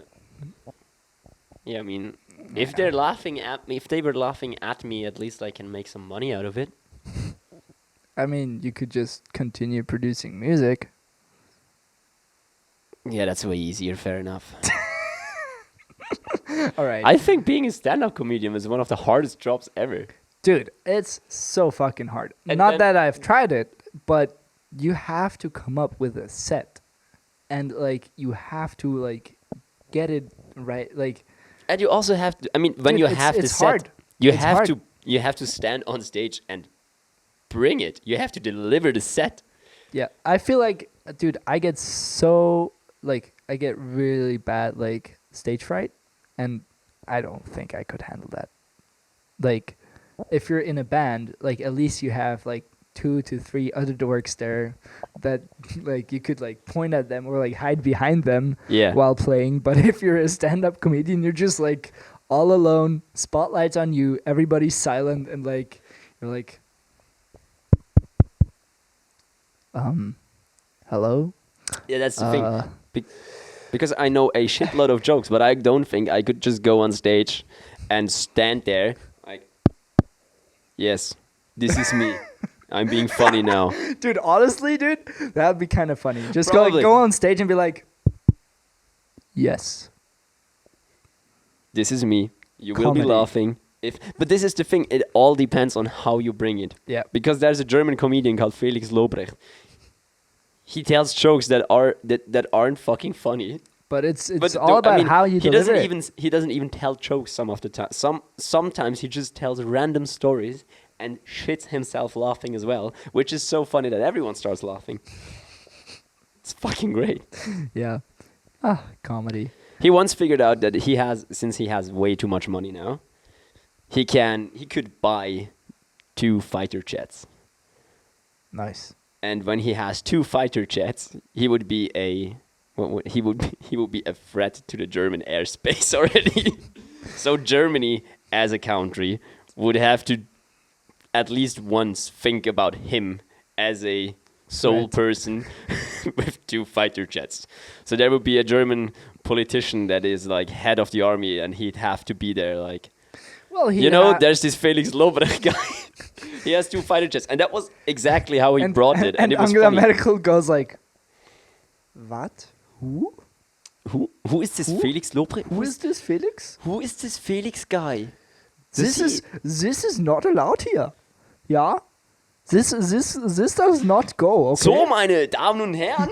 B: Yeah, I mean, if they're laughing at me, if they were laughing at me, at least I can make some money out of it.
A: I mean, you could just continue producing music.
B: Yeah, that's way easier. Fair enough.
A: All right.
B: I think being a stand-up comedian is one of the hardest jobs ever.
A: Dude, it's so fucking hard.
B: And
A: Not
B: then-
A: that I've tried it, but you have to come up with a set. And, like, you have to, like, get it right. Like,
B: And you also have to. I mean, when
A: dude,
B: you
A: it's-
B: have the
A: it's
B: set,
A: hard.
B: you
A: It's
B: have
A: hard.
B: to. You have to stand on stage and bring it. You have to deliver the set.
A: yeah, I feel like, dude, I get so, like, I get really bad, like, stage fright. And I don't think I could handle that. Like, if you're in a band, like, at least you have, like, 2 to 3 other dorks there that, like, you could, like, point at them or, like, hide behind them
B: Yeah.
A: while playing. But if you're a stand-up comedian, you're just, like, all alone, spotlights on you, everybody's silent, and, like, you're like, hello?
B: Yeah, that's the thing.
A: Uh,
B: Because I know a shitload of jokes, but I don't think I could just go on stage and stand there like, yes, this is me. I'm being funny now.
A: Dude, honestly, dude, that'd be kind of funny. Just
B: Probably.
A: go on stage and be like, yes.
B: This is me. You will be
A: Comedy.
B: laughing. But this is the thing. It all depends on how you bring it.
A: Yeah.
B: Because there's a German comedian called Felix Lobrecht. He tells jokes that aren't fucking funny.
A: But it's
B: But
A: all about
B: I mean,
A: how you deliver it.
B: He doesn't even tell jokes some of the time. Sometimes he just tells random stories and shits himself laughing as well, which is so funny that everyone starts laughing. It's fucking great.
A: Yeah. Comedy.
B: He once figured out that since he has way too much money now, he could buy 2 fighter jets.
A: Nice.
B: And when he has 2 fighter jets, he would be a threat to the German airspace already. So Germany, as a country, would have to at least once think about him as a sole
A: Right.
B: person with 2 fighter jets. So there would be a German politician that is like head of the army, and he'd have to be there. Like,
A: Well,
B: there's this Felix Lobrecht guy. He has 2 fighter jets, and that was exactly how he brought it, and it was
A: Angela
B: funny.
A: Merkel goes like, what? Who?
B: Who is this Felix Lobrecht?
A: Who is this Felix?
B: Who is this Felix guy?
A: This is not allowed here. Yeah? This does not go, okay?
B: So, meine Damen und Herren,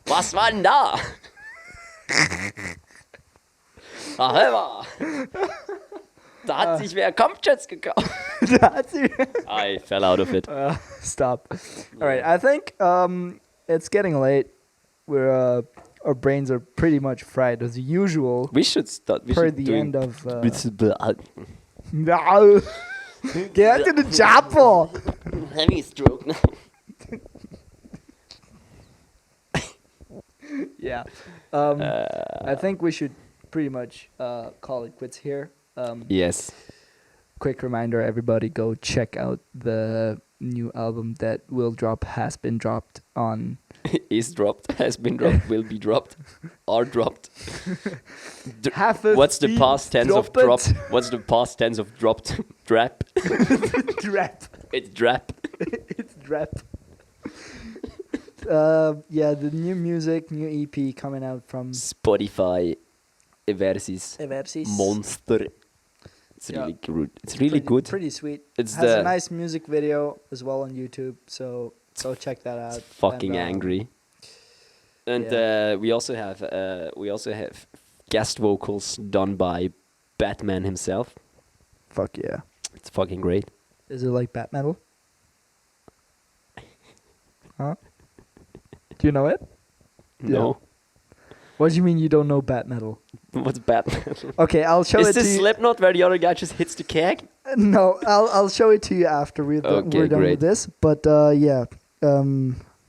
B: was war denn da? Aha, da hat sich wer Kampfjets gekauft. I fell out of it.
A: Stop. All right, I think it's getting late. We're our brains are pretty much fried as usual.
B: We should start.
A: Per the end of. No.
B: No.
A: Get to the chapel.
B: Having a stroke now.
A: Yeah. I think we should pretty much call it quits here.
B: Yes.
A: Quick reminder, everybody, go check out the new album that has been dropped on.
B: Is dropped, has been dropped, will be dropped, are dropped. What's the past tense of drop? What's the past tense of dropped? Drap.
A: Drap.
B: It's drap.
A: It's drap. Yeah, the new music, new EP coming out from
B: Spotify. Eversis. Monster. It's really good. It's really good.
A: Pretty sweet.
B: It's
A: has a nice music video as well on YouTube, so go check that out.
B: Fucking
A: And,
B: angry. And we also have guest vocals done by Batman himself.
A: Fuck yeah.
B: It's fucking great.
A: Is it like bat metal? Huh? Do you know it?
B: No.
A: What do you mean you don't know bat metal?
B: What's bat metal?
A: Okay, I'll show
B: Is
A: it to
B: this
A: you.
B: Slipknot where the other guy just hits the keg?
A: No, I'll show it to you after we're
B: Okay,
A: done
B: great.
A: with this. But yeah,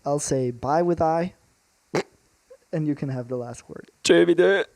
A: I'll say bye with I, and you can have the last word.
B: Kör vi det?